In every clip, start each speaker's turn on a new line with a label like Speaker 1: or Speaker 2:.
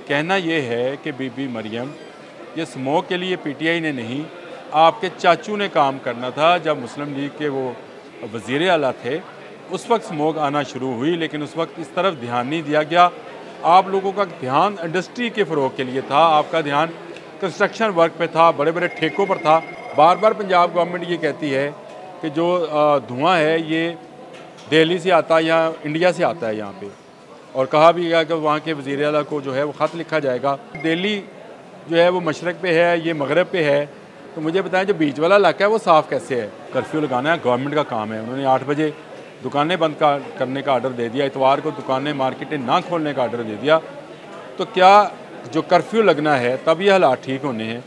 Speaker 1: कहना ये है कि बीबी मरियम, ये स्मोक के लिए पीटीआई ने नहीं, आपके चाचू ने काम करना था। जब मुस्लिम लीग के वो वज़ीर आला थे उस वक्त स्मोक आना शुरू हुई, लेकिन उस वक्त इस तरफ ध्यान नहीं दिया गया। आप लोगों का ध्यान इंडस्ट्री के फ़रोग के लिए था, आपका ध्यान कंस्ट्रक्शन वर्क पे था, बड़े बड़े ठेकों पर था। बार बार पंजाब गवर्नमेंट ये कहती है कि जो धुआं है ये दिल्ली से आता है या इंडिया से आता है यहाँ पे, और कहा भी गया कि वहाँ के वज़ीर आला को जो है वो ख़त लिखा जाएगा। दिल्ली जो है वो मशरक़ पे है, ये मगरब पे है, तो मुझे बताएं जो बीच वाला इलाका है वो साफ़ कैसे है। कर्फ्यू लगाना है गवर्नमेंट का काम है। उन्होंने 8 बजे दुकानें बंद करने का आर्डर दे दिया, इतवार को दुकानें मार्केटें ना खोलने का आर्डर दे दिया। तो क्या जो कर्फ्यू लगना है तब ये हालात ठीक होने हैं,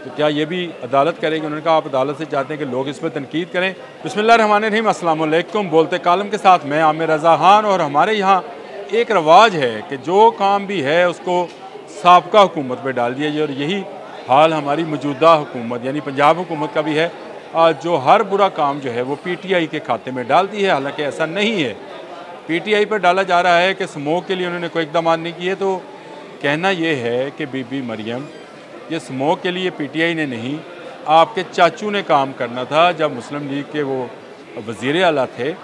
Speaker 1: तो क्या ये भी अदालत करेगी? उन्होंने कहा आप अदालत से चाहते हैं कि लोग इस पर तनकीद करें। बिस्मिल्लाहिर्रहमानिर्रहीम, अस्सलाम वालेकुम। बोलते कालम के साथ मैं आमिर रज़ा खान। और हमारे यहाँ एक रवाज है कि जो काम भी है उसको साबका हुकूमत पर डाल दिया जाए, और यही हाल हमारी मौजूदा हुकूमत यानी पंजाब हुकूमत का भी है। जो हर बुरा काम जो है वो पीटीआई के खाते में डालती है, हालांकि ऐसा नहीं है। पीटीआई पर डाला जा रहा है कि स्मोक के लिए उन्होंने कोई इकदाम नहीं किए। तो कहना ये है कि बीबी मरियम, ये स्मोक के लिए पीटीआई ने नहीं, आपके चाचू ने काम करना था। जब मुस्लिम लीग के वो वज़ीर आला थे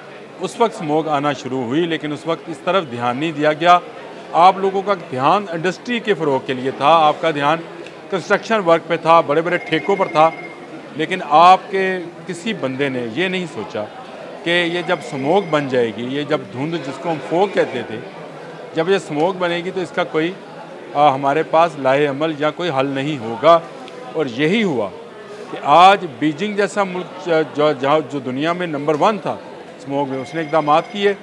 Speaker 1: उस वक्त स्मोक आना शुरू हुई, लेकिन उस वक्त इस तरफ ध्यान नहीं दिया गया। आप लोगों का ध्यान इंडस्ट्री के फ़रोग के लिए था, आपका ध्यान कंस्ट्रक्शन वर्क पे था, बड़े बड़े ठेकों पर था। लेकिन आपके किसी बंदे ने ये नहीं सोचा कि ये जब स्मोक बन जाएगी, ये जब धुंध जिसको हम फोग कहते थे, जब ये स्मोक बनेगी तो इसका कोई हमारे पास लाए अमल या कोई हल नहीं होगा। और यही हुआ कि आज बीजिंग जैसा मुल्क जो दुनिया में नंबर 1 था स्मोक में, उसने इकदाम किए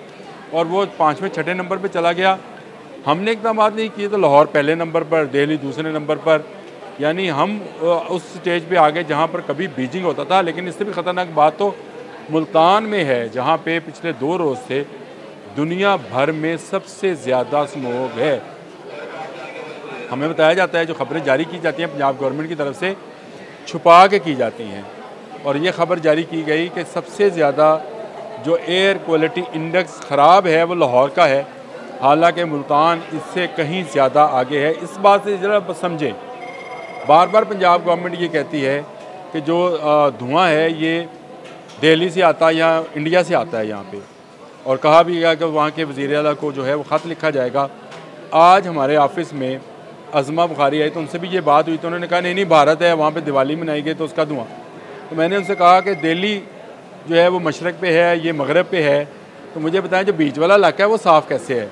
Speaker 1: और वो 5वें 6ठे नंबर पे चला गया। हमने इकदाम नहीं किए तो लाहौर पहले नंबर पर, दिल्ली दूसरे नंबर पर, यानी हम उस स्टेज पे आ गए जहाँ पर कभी बीजिंग होता था। लेकिन इससे भी ख़तरनाक बात तो मुल्तान में है, जहाँ पे पिछले 2 रोज़ से दुनिया भर में सबसे ज़्यादा स्मोक है। हमें बताया जाता है जो ख़बरें जारी की जाती हैं पंजाब गवर्नमेंट की तरफ से छुपा के की जाती हैं, और ये ख़बर जारी की गई कि सबसे ज़्यादा जो एयर क्वालिटी इंडेक्स ख़राब है वो लाहौर का है, हालांकि मुल्तान इससे कहीं ज़्यादा आगे है। इस बात से ज़रा समझें, बार बार पंजाब गवर्नमेंट ये कहती है कि जो धुआं है ये दिल्ली से आता है या इंडिया से आता है यहाँ पे, और कहा भी गया कि वहाँ के वज़ीर आला को जो है वो ख़त लिखा जाएगा। आज हमारे ऑफिस में अज़मा बुखारी आई तो उनसे भी ये बात हुई, तो उन्होंने कहा नहीं भारत है, वहाँ पे दिवाली मनाई गई तो उसका धुआं। तो मैंने उनसे कहा कि दिल्ली जो है वो मशरक़ पे है, ये मगरब पे है, तो मुझे बताएं जो बीच वाला इलाका है वो साफ़ कैसे है।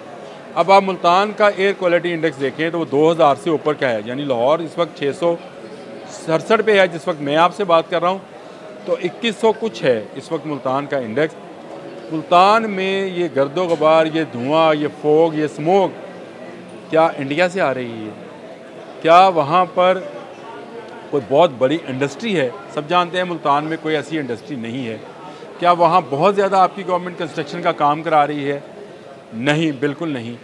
Speaker 1: अब आप मुल्तान का एयर क्वालिटी इंडेक्स देखें तो वो 2000 से ऊपर का है, यानी लाहौर इस वक्त 667 पे है जिस वक्त मैं आपसे बात कर रहा हूँ, तो 2100 कुछ है इस वक्त मुल्तान का इंडेक्स। मुल्तान में ये गर्दो गबार, ये धुआं, ये फोग, ये स्मोक क्या इंडिया से आ रही है? क्या वहाँ पर कोई बहुत बड़ी इंडस्ट्री है? सब जानते हैं मुल्तान में कोई ऐसी इंडस्ट्री नहीं है। क्या वहाँ बहुत ज़्यादा आपकी गवर्नमेंट कंस्ट्रक्शन का काम करा रही है? नहीं, बिल्कुल नहीं।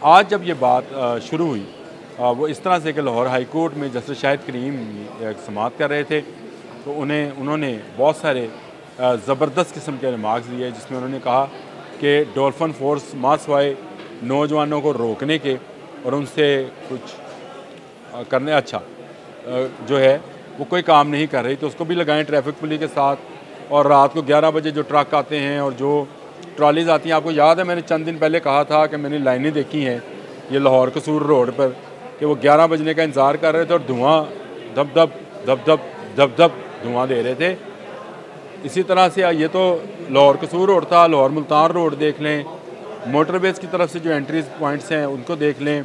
Speaker 1: आज जब ये बात शुरू हुई वो इस तरह से कि लाहौर हाई कोर्ट में जस्टिस शाहिद करीम समाअत कर रहे थे, तो उन्होंने बहुत सारे ज़बरदस्त किस्म के रिमार्क्स दिए, जिसमें उन्होंने कहा कि डॉल्फिन फोर्स मासवाए नौजवानों को रोकने के और उनसे कुछ करने अच्छा जो है वो कोई काम नहीं कर रही, तो उसको भी लगाएं ट्रैफिक पुलिस के साथ। और रात को 11 बजे जो ट्रक आते हैं और जो ट्रॉलीज़ आती हैं, आपको याद है मैंने चंद दिन पहले कहा था कि मैंने लाइनें देखी हैं ये लाहौर कसूर रोड पर कि वो 11 बजने का इंतज़ार कर रहे थे और धुआं धप धप धप धप धप धप धुआं दे रहे थे। इसी तरह से ये तो लाहौर कसूर रोड था, लाहौर मुल्तान रोड देख लें, मोटरवेज़ की तरफ से जो एंट्री पॉइंट्स हैं उनको देख लें,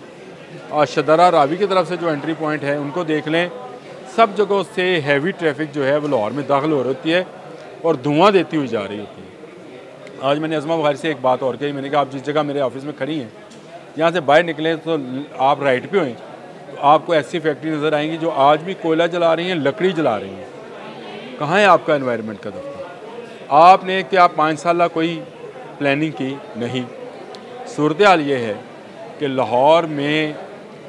Speaker 1: और शदरा रावी की तरफ से जो एंट्री पॉइंट है उनको देख लें। सब जगहों से हैवी ट्रैफिक जो है वो लाहौर में दाखिल हो रही होती है और धुआं देती हुई जा रही होती है। आज मैंने अज़मा बुखारी से एक बात और कही, मैंने कहा आप जिस जगह मेरे ऑफिस में खड़ी हैं यहाँ से बाहर निकलें तो आप राइट पे होएं तो आपको ऐसी फैक्ट्री नज़र आएंगी जो आज भी कोयला जला रही हैं, लकड़ी जला रही हैं। कहाँ है आपका एनवायरनमेंट का दफ्तर? आपने क्या 5 साल कोई प्लानिंग की? नहीं। सूरत हाल ये है कि लाहौर में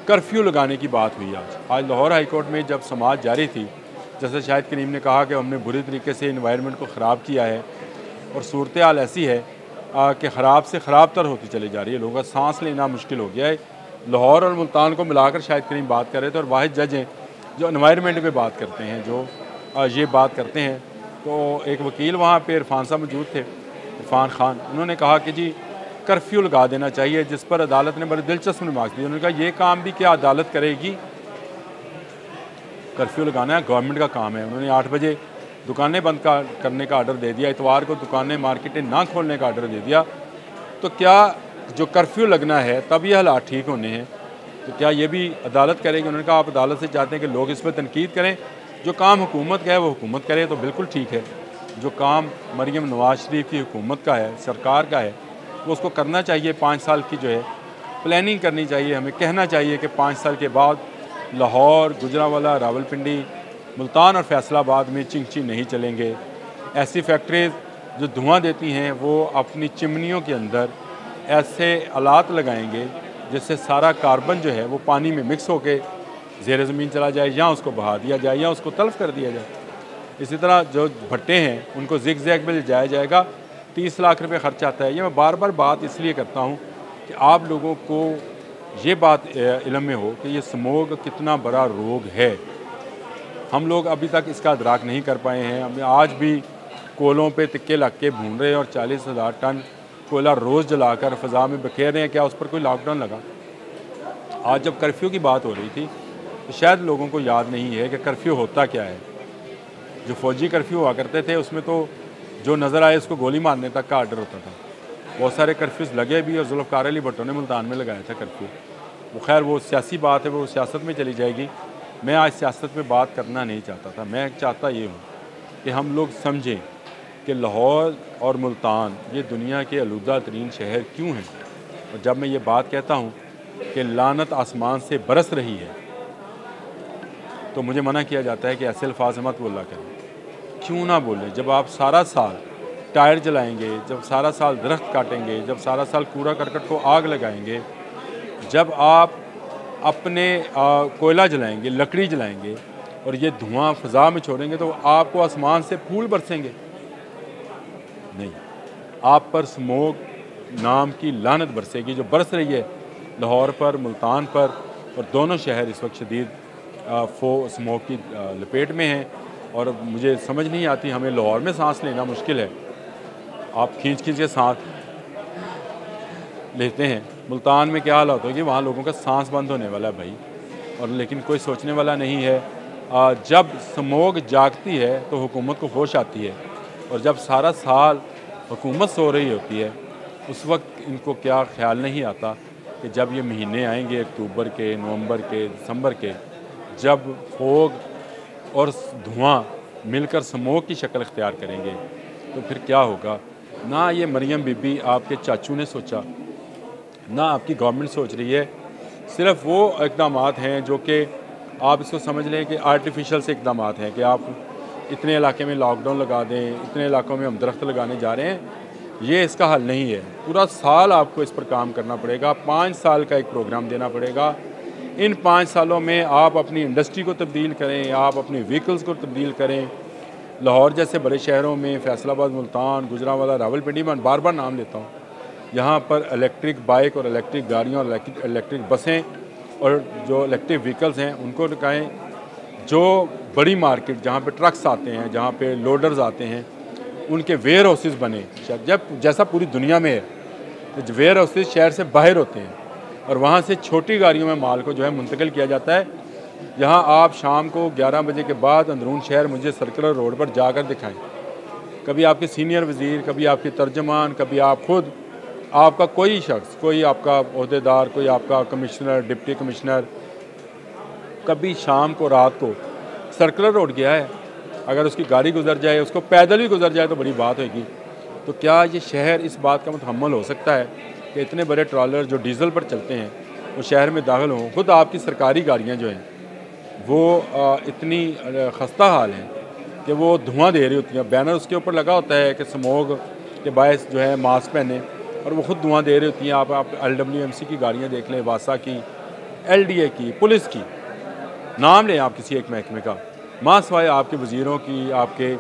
Speaker 1: कर्फ्यू लगाने की बात हुई। आज लाहौर हाई कोर्ट में जब समाअत जारी थी, जैसे शाहिद करीम ने कहा कि हमने बुरी तरीके से एनवायरनमेंट को ख़राब किया है और सूरत हाल ऐसी है कि ख़राब से ख़राब तर होती चली जा रही है, लोगों का सांस लेना मुश्किल हो गया है। लाहौर और मुल्तान को मिलाकर शायद कहीं बात कर रहे थे, और वाहिद जज हैं जो एनवायरनमेंट पे बात करते हैं, जो ये बात करते हैं। तो एक वकील वहाँ पे इरफान साहब मौजूद थे, इरफान खान, उन्होंने कहा कि जी कर्फ्यू लगा देना चाहिए, जिस पर अदालत ने बड़े दिलचस्प रिमार्क्स दिए। उन्होंने कहा ये काम भी क्या अदालत करेगी, कर्फ्यू लगाना है गवर्नमेंट का काम है। उन्होंने 8 बजे दुकानें बंद करने का आर्डर दे दिया, इतवार को दुकानें मार्केटें ना खोलने का आर्डर दे दिया। तो क्या जो कर्फ्यू लगना है तब ये हालात ठीक होने हैं, तो क्या ये भी अदालत करेगी? उन्होंने कहा आप अदालत से चाहते हैं कि लोग इस पर तनकीद करें, जो काम हुकूमत का है वो हुकूमत करे तो बिल्कुल ठीक है, जो काम मरीम नवाज शरीफ की हुकूमत का है, सरकार का है, वो उसको करना चाहिए। 5 साल की जो है प्लानिंग करनी चाहिए, हमें कहना चाहिए कि 5 साल के बाद लाहौर, गुजरांवाला, रावलपिंडी, मुल्तान और फैसलाबाद में चिंची नहीं चलेंगे। ऐसी फैक्ट्रीज जो धुआं देती हैं वो अपनी चिमनियों के अंदर ऐसे आलात लगाएंगे जिससे सारा कार्बन जो है वो पानी में मिक्स होके ज़ेर ज़मीन चला जाए, या उसको बहा दिया जाए या उसको तल्फ कर दिया जाए। इसी तरह जो भट्टे हैं उनको ज़िग ज़ैग में ले जाया जाएगा। 30 लाख रुपए खर्च आता है। ये मैं बार बार बात इसलिए करता हूँ कि आप लोगों को ये बात इल्म में हो कि ये स्मोग कितना बड़ा रोग है। हम लोग अभी तक इसका अदराक नहीं कर पाए हैं। हम आज भी कोलों पे तिक्के लग के भून रहे हैं और 40,000 टन कोयला रोज़ जलाकर फ़ज़ा में बखेर रहे हैं। क्या उस पर कोई लॉकडाउन लगा? आज जब कर्फ्यू की बात हो रही थी तो शायद लोगों को याद नहीं है कि कर्फ्यू होता क्या है। जो फ़ौजी कर्फ्यू हुआ करते थे उसमें तो जो नज़र आए उसको गोली मारने तक का आर्डर होता था। बहुत सारे कर्फ्यूज़ लगे भी, और ज़ुल्फ़िकार अली भुट्टो ने मुल्तान में लगाया था कर्फ्यू। वो खैर वो सियासी बात है, वो सियासत में चली जाएगी। मैं आज सियासत में बात करना नहीं चाहता था। मैं चाहता ये हूँ कि हम लोग समझें कि लाहौर और मुल्तान ये दुनिया के आलूदा तरीन शहर क्यों हैं। और जब मैं ये बात कहता हूँ कि लानत आसमान से बरस रही है तो मुझे मना किया जाता है कि ऐसे अल्फाज मत बोला करें। क्यों ना बोलें? जब आप सारा साल टायर जलाएंगे, जब सारा साल दरख्त काटेंगे, जब सारा साल कूड़ा करकट को आग लगाएंगे, जब आप अपने कोयला जलाएंगे, लकड़ी जलाएंगे और ये धुआं फ़ज़ा में छोड़ेंगे तो आपको आसमान से फूल बरसेंगे? नहीं, आप पर स्मोक नाम की लानत बरसेगी, जो बरस रही है लाहौर पर, मुल्तान पर। और दोनों शहर इस वक्त शदीद स्मोक की लपेट में हैं। और मुझे समझ नहीं आती, हमें लाहौर में सांस लेना मुश्किल है, आप खींच के सांस लेते हैं। मुल्तान में क्या हालत होगी? वहाँ लोगों का सांस बंद होने वाला है भाई। और लेकिन कोई सोचने वाला नहीं है। जब स्मोक जागती है तो हुकूमत को होश आती है, और जब सारा साल हुकूमत सो रही होती है उस वक्त इनको क्या ख्याल नहीं आता कि जब ये महीने आएंगे अक्टूबर के, नवंबर के, दिसंबर के, जब फोग और धुआं मिलकर स्मोक की शक्ल इख्तियार करेंगे तो फिर क्या होगा। ना ये मरियम बीबी आपके चाचू ने सोचा, ना आपकी गवर्नमेंट सोच रही है। सिर्फ वो इक़दाम हैं जो कि आप इसको समझ लें कि आर्टिफिशियल से इक़दाम हैं कि आप इतने इलाके में लॉकडाउन लगा दें, इतने इलाकों में हम दरख्त लगाने जा रहे हैं। ये इसका हल नहीं है। पूरा साल आपको इस पर काम करना पड़ेगा। 5 साल का एक प्रोग्राम देना पड़ेगा। इन 5 सालों में आप अपनी इंडस्ट्री को तब्दील करें, आप अपने व्हीकल्स को तब्दील करें। लाहौर जैसे बड़े शहरों में, फैसलाबाद, मुल्तान, गुजरांवाला, रावलपिंडी, मैं बार बार नाम लेता हूँ, यहाँ पर इलेक्ट्रिक बाइक और इलेक्ट्रिक गाड़ियाँ और इलेक्ट्रिक बसें और जो इलेक्ट्रिक व्हीकल्स हैं उनको लगाएँ। जो बड़ी मार्केट जहाँ पे ट्रक्स आते हैं, जहाँ पे लोडर्स आते हैं, उनके वेयर हाउसेस बने। जब जैसा पूरी दुनिया में है तो वेयर हाउसेस शहर से बाहर होते हैं और वहाँ से छोटी गाड़ियों में माल को जो है मुंतकिल किया जाता है। यहाँ आप शाम को 11 बजे के बाद अंदरून शहर मुझे सर्कुलर रोड पर जाकर दिखाएं। कभी आपके सीनियर वज़ीर, कभी आपके तर्जमान, कभी आप खुद, आपका कोई शख्स, कोई आपका ओहदेदार, कोई आपका कमिश्नर, डिप्टी कमिश्नर कभी शाम को, रात को सर्कुलर रोड गया है? अगर उसकी गाड़ी गुजर जाए, उसको पैदल भी गुजर जाए तो बड़ी बात होगी। तो क्या ये शहर इस बात का मुतहम्मल हो सकता है कि इतने बड़े ट्रॉलर जो डीज़ल पर चलते हैं वो शहर में दाखिल हों? खुद आपकी सरकारी गाड़ियाँ जो हैं वो इतनी खस्ता हाल हैं कि वो धुआं दे रही होती हैं। बैनर उसके ऊपर लगा होता है कि स्मोग के बायस जो है मास्क पहने, और वो खुद धुआं दे रही होती हैं। आप LWMC की गाड़ियाँ देख लें, वासा की, LDA की, पुलिस की, नाम लें आप किसी एक महकमे का, माँ सवाए आपके वज़ीरों की, आपके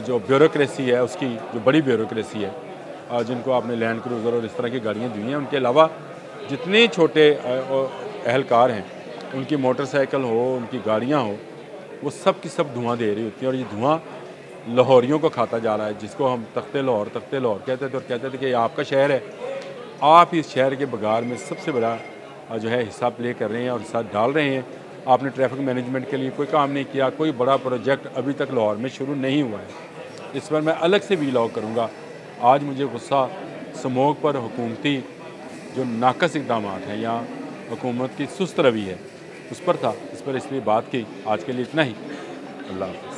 Speaker 1: जो ब्यूरोक्रेसी है उसकी, जो बड़ी ब्यूरोक्रेसी है, जिनको आपने लैंड क्रूज़र और इस तरह की गाड़ियाँ दी हैं, उनके अलावा जितने छोटे अहलकार हैं, उनकी मोटरसाइकिल हो, उनकी गाड़ियाँ हो, वो सब की सब धुआं दे रही होती हैं और ये धुआं लाहौरियों को खाता जा रहा है, जिसको हम तख्ते लाहौर कहते थे और कहते थे कि ये आपका शहर है, आप इस शहर के बगार में सबसे बड़ा जो है हिस्सा प्ले कर रहे हैं और हिस्सा डाल रहे हैं। आपने ट्रैफिक मैनेजमेंट के लिए कोई काम नहीं किया, कोई बड़ा प्रोजेक्ट अभी तक लाहौर में शुरू नहीं हुआ है। इस पर मैं अलग से वीलॉग करूँगा। आज मुझे गुस्सा स्मोक पर हुकूमती जो नाकस इक़दाम हैं या हुकूमत की सुस्त रवि है, उस पर था। इस पर इसलिए बात की। आज के लिए इतना ही। अल्लाह हाफ़िज़।